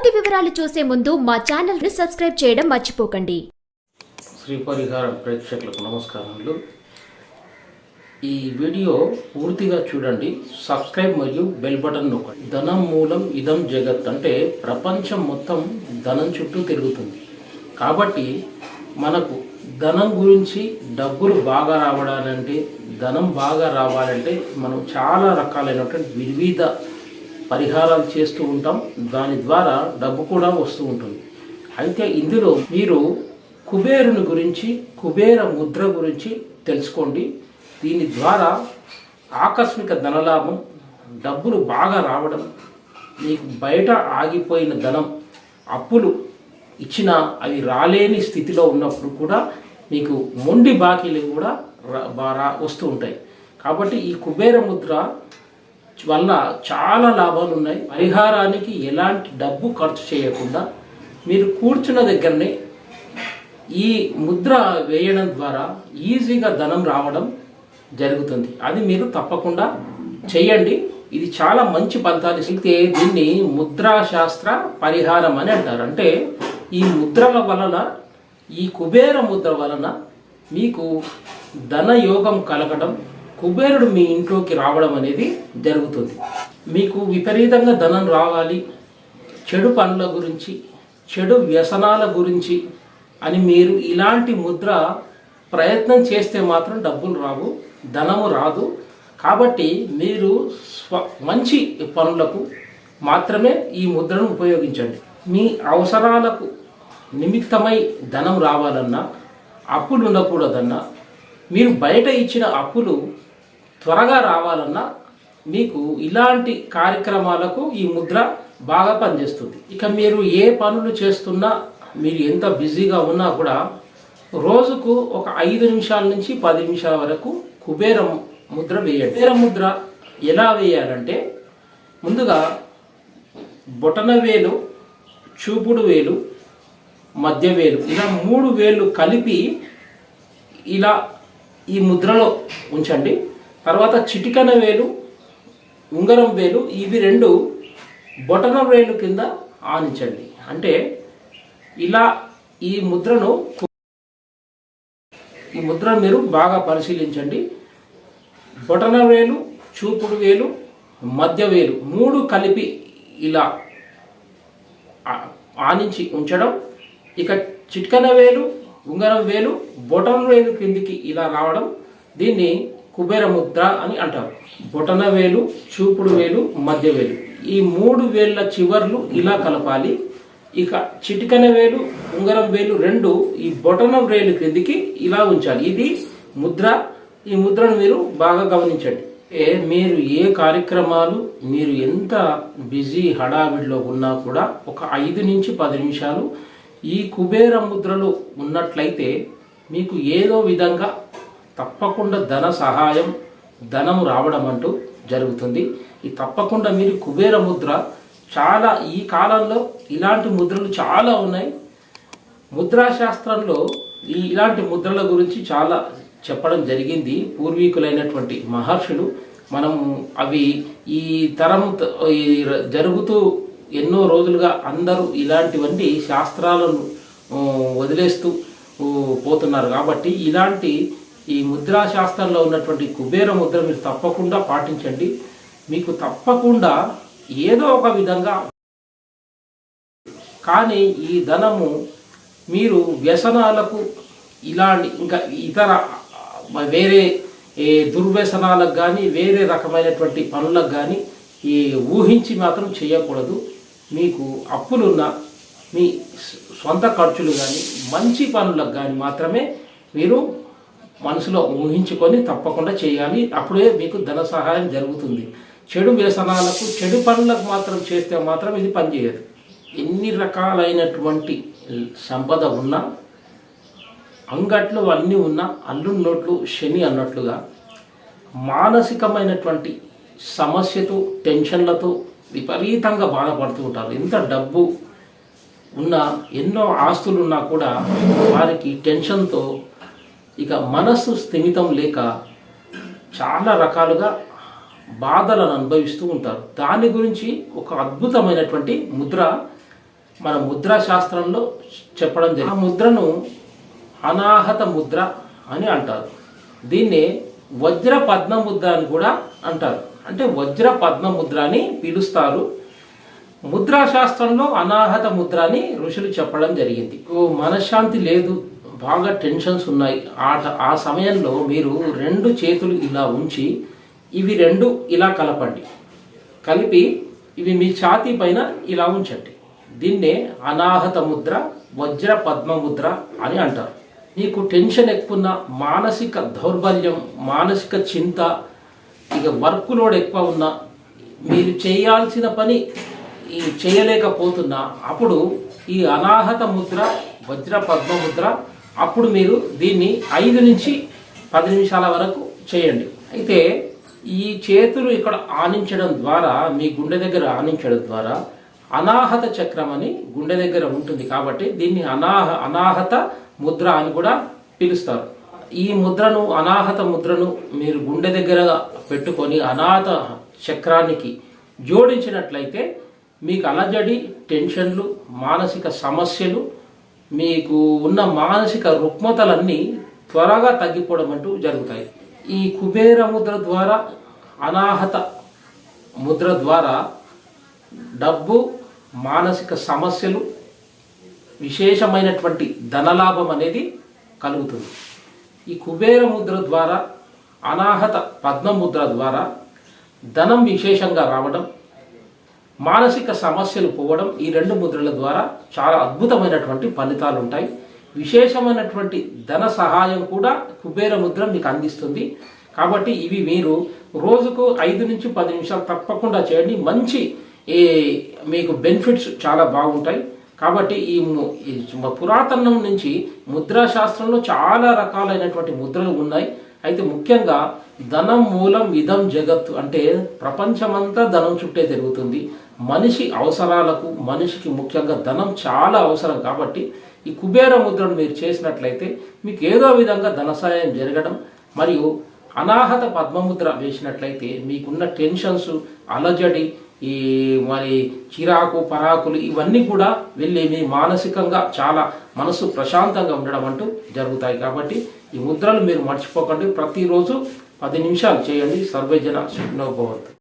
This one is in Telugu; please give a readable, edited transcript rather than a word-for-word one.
పూర్తి వివరాలు చూసే ముందు మా ఛానల్ ని సబ్స్క్రైబ్ చేయడం మర్చిపోకండి. శ్రీ పరిహారం ప్రేక్షకులకు నమస్కారములు. ఈ వీడియో పూర్తిగా చూడండి, సబ్స్క్రైబ్ మరియు బెల్ బటన్ నొక్కండి. ధనం మూలం ఇదం జగత్ అంటే ప్రపంచం మొత్తం ధనం చుట్టూ తిరుగుతుంది. కాబట్టి మనకు ధనం గురించి, డబ్బులు బాగా రావడాలంటే, ధనం బాగా రావాలంటే మనం చాలా రకాలైనటువంటి వివిధ పరిహారాలు చేస్తూ ఉంటాం. దాని ద్వారా డబ్బు కూడా వస్తూ ఉంటుంది. అయితే ఇందులో మీరు కుబేరుని గురించి, కుబేర ముద్ర గురించి తెలుసుకోండి. దీని ద్వారా ఆకస్మిక ధనలాభం, డబ్బులు బాగా రావడం, మీకు బయట ఆగిపోయిన ధనం, అప్పులు ఇచ్చినా అవి రాలేని స్థితిలో ఉన్నప్పుడు కూడా మీకు మొండి బాకీలు కూడా వస్తూ ఉంటాయి. కాబట్టి ఈ కుబేర ముద్ర వల్ల చాలా లాభాలు ఉన్నాయి. పరిహారానికి ఎలాంటి డబ్బు ఖర్చు చేయకుండా మీరు కూర్చున్న దగ్గరనే ఈ ముద్ర వేయడం ద్వారా ఈజీగా ధనం రావడం జరుగుతుంది. అది మీరు తప్పకుండా చేయండి. ఇది చాలా మంచి ఫలితాలు ఇస్తే దీన్ని ముద్రాశాస్త్ర పరిహారం అని అంటారు. అంటే ఈ ముద్రల వలన, ఈ కుబేర ముద్ర వలన మీకు ధన యోగం కలగడం, కుబేరుడు మీ ఇంట్లోకి రావడం అనేది జరుగుతుంది. మీకు విపరీతంగా ధనం రావాలి, చెడు పనుల గురించి, చెడు వ్యసనాల గురించి అని మీరు ఇలాంటి ముద్ర ప్రయత్నం చేస్తే మాత్రం డబ్బులు రావు, ధనము రాదు. కాబట్టి మీరు మంచి పనులకు మాత్రమే ఈ ముద్రను ఉపయోగించండి. మీ అవసరాలకు నిమిత్తమై ధనం రావాలన్నా, అప్పులు ఉండకూడదన్నా, మీరు బయట ఇచ్చిన అప్పులు త్వరగా రావాలన్నా మీకు ఇలాంటి కార్యక్రమాలకు ఈ ముద్ర బాగా పనిచేస్తుంది. ఇక మీరు ఏ పనులు చేస్తున్నా, మీరు ఎంత బిజీగా ఉన్నా కూడా రోజుకు ఒక 5 నిమిషాల నుంచి 10 నిమిషాల వరకు కుబేర ముద్ర వేయండి. కుబేర ముద్ర ఎలా వేయాలంటే, ముందుగా బొటన వేలు, చూపుడు వేలు, మధ్య వేలు, ఇలా 3 వేలు కలిపి ఇలా ఈ ముద్రలో ఉంచండి. తర్వాత చిటికన వేలు, ఉంగరం వేలు, ఇవి 2 బొటన వేలు కింద ఆనించండి. అంటే ఇలా ఈ ముద్రను మీరు బాగా పరిశీలించండి. బొటన వేలు, చూపుడు వేలు, మధ్య వేలు 3 కలిపి ఇలా ఆనించి ఉంచడం. ఇక చిటికన వేలు, ఉంగరం వేలు, బొటన వేలు కిందికి ఇలా రావడం, దీన్ని కుబేర ముద్ర అని అంటారు. బొటన వేలు, చూపుడు వేలు, మధ్య వేలు, ఈ 3 వేళ్ళ చివర్లు ఇలా కలపాలి. ఇక చిటికన వేలు, ఉంగరం వేలు 2 ఈ బొటన వేలు క్రిందికి ఇలా ఉంచాలి. ఇది ముద్ర. ఈ ముద్రను మీరు బాగా గమనించండి. మీరు ఏ కార్యక్రమాలు, మీరు ఎంత బిజీ హడావిడిలో ఉన్నా కూడా ఒక 5 నుంచి 10 నిమిషాలు ఈ కుబేర ముద్రలో ఉన్నట్లయితే మీకు ఏదో విధంగా తప్పకుండా ధన సహాయం, ధనం రావడం అంటూ జరుగుతుంది. ఈ తప్పకుండా మీరు కుబేర ముద్ర చాలా, ఈ కాలంలో ఇలాంటి ముద్రలు చాలా ఉన్నాయి. ముద్రాశాస్త్రంలో ఇలాంటి ముద్రల గురించి చాలా చెప్పడం జరిగింది. పూర్వీకులైనటువంటి మహర్షులు, మనం అవి ఈ తరం జరుగుతూ ఎన్నో రోజులుగా అందరూ ఇలాంటివన్నీ శాస్త్రాలను వదిలేస్తూ పోతున్నారు. కాబట్టి ఇలాంటి ఈ ముద్రాశాస్త్రంలో ఉన్నటువంటి కుబేర ముద్ర మీరు తప్పకుండా పాటించండి. మీకు తప్పకుండా ఏదో ఒక విధంగా, కానీ ఈ ధనము మీరు వ్యసనాలకు, ఇలాంటి ఇంకా ఇతర వేరే దుర్వ్యసనాలకు కానీ, వేరే రకమైనటువంటి పనులకు కానీ ఈ ఊహించి మాత్రం చేయకూడదు. మీకు అప్పులున్న, మీ సొంత ఖర్చులు కానీ, మంచి పనులకు కానీ మాత్రమే మీరు మనసులో ఊహించుకొని తప్పకుండా చేయాలి. అప్పుడే మీకు ధన సహాయం జరుగుతుంది. చెడు వ్యసనాలకు, చెడు పనులకు మాత్రం చేస్తే మాత్రం ఇది పనిచేయదు. ఎన్ని రకాలైనటువంటి సంపద ఉన్నా, అంగట్లు అన్నీ ఉన్నా, అల్లు నోట్లు శని అన్నట్లుగా మానసికమైనటువంటి సమస్యతో, టెన్షన్లతో విపరీతంగా బాధపడుతూ ఉంటారు. ఎంత డబ్బు ఉన్నా, ఎన్నో ఆస్తులు ఉన్నా కూడా వారికి టెన్షన్తో, ఇక మనస్సు స్థిమితం లేక చాలా రకాలుగా బాధలను అనుభవిస్తూ ఉంటారు. దాని గురించి ఒక అద్భుతమైనటువంటి ముద్ర మన ముద్రా శాస్త్రంలో చెప్పడం జరిగింది. ఆ ముద్రను అనాహత ముద్ర అని అంటారు. దీన్నే వజ్ర పద్మ ముద్ర అని కూడా అంటారు. అంటే వజ్ర పద్మ ముద్ర అని పిలుస్తారు. ముద్రా శాస్త్రంలో అనాహత ముద్ర అని ఋషులు చెప్పడం జరిగింది. మనశ్శాంతి లేదు, బాగా టెన్షన్స్ ఉన్నాయి, ఆ సమయంలో మీరు 2 చేతులు ఇలా ఉంచి ఇవి 2 ఇలా కలపండి. కలిపి ఇవి మీ ఛాతీ పైన ఇలా ఉంచండి. దీన్నే అనాహత ముద్ర, వజ్ర పద్మ ముద్ర అని అంటారు. మీకు టెన్షన్ ఎక్కువ, మానసిక దౌర్బల్యం, మానసిక చింత, ఇక వర్క్ లోడ్ ఎక్కువ ఉన్నా, మీరు చేయాల్సిన పని చేయలేకపోతున్నా, అప్పుడు ఈ అనాహత ముద్ర, వజ్ర పద్మ ముద్ర, అప్పుడు మీరు దీన్ని 5 నుంచి 10 నిమిషాల వరకు చేయండి. అయితే ఈ చేతులు ఇక్కడ ఆనించడం ద్వారా, మీ గుండె దగ్గర ఆనించడం ద్వారా అనాహత చక్రం అని గుండె దగ్గర ఉంటుంది. కాబట్టి దీన్ని అనాహత ముద్ర అని కూడా పిలుస్తారు. ఈ ముద్రను, అనాహత ముద్రను మీరు గుండె దగ్గర పెట్టుకొని అనాహత చక్రానికి జోడించినట్లయితే మీకు అలజడి, టెన్షన్లు, మానసిక సమస్యలు, మీకు ఉన్న మానసిక రుగ్మతలన్నీ త్వరగా తగ్గిపోవడం అంటూ జరుగుతాయి. ఈ కుబేర ముద్ర ద్వారా, అనాహత ముద్ర ద్వారా డబ్బు, మానసిక సమస్యలు, విశేషమైనటువంటి ధనలాభం అనేది కలుగుతుంది. ఈ కుబేర ముద్ర ద్వారా, అనాహత పద్మ ముద్ర ద్వారా ధనం విశేషంగా రావడం, మానసిక సమస్యలు పోవడం, ఈ 2 ముద్రల ద్వారా చాలా అద్భుతమైనటువంటి ఫలితాలు ఉంటాయి. విశేషమైనటువంటి ధన సహాయం కూడా కుబేర ముద్ర మీకు అందిస్తుంది. కాబట్టి ఇవి మీరు రోజుకు 5 నుంచి 10 నిమిషాలు తప్పకుండా చేయండి. మంచి మీకు బెనిఫిట్స్ చాలా బాగుంటాయి. కాబట్టి ఈ పురాతనం నుంచి ముద్రా శాస్త్రంలో చాలా రకాలైనటువంటి ముద్రలు ఉన్నాయి. అయితే ముఖ్యంగా ధనం మూలం ఇదం జగత్తు, అంటే ప్రపంచమంతా ధనం చుట్టే తిరుగుతుంది. మనిషి అవసరాలకు, మనిషికి ముఖ్యంగా ధనం చాలా అవసరం. కాబట్టి ఈ కుబేర ముద్రను మీరు చేసినట్లయితే మీకు ఏదో విధంగా ధన సహాయం జరగడం, మరియు అనాహత పద్మముద్ర వేసినట్లయితే మీకున్న టెన్షన్స్, అలజడి, ఈ మరి చిరాకు, పరాకులు ఇవన్నీ కూడా వెళ్ళి మీ మానసికంగా చాలా మనసు ప్రశాంతంగా ఉండడం అంటూ జరుగుతాయి. కాబట్టి ఈ ముద్రలు మీరు మర్చిపోకండి. ప్రతిరోజు 10 నిమిషాలు చేయండి. సర్వేజన సుఖినో భవంతు.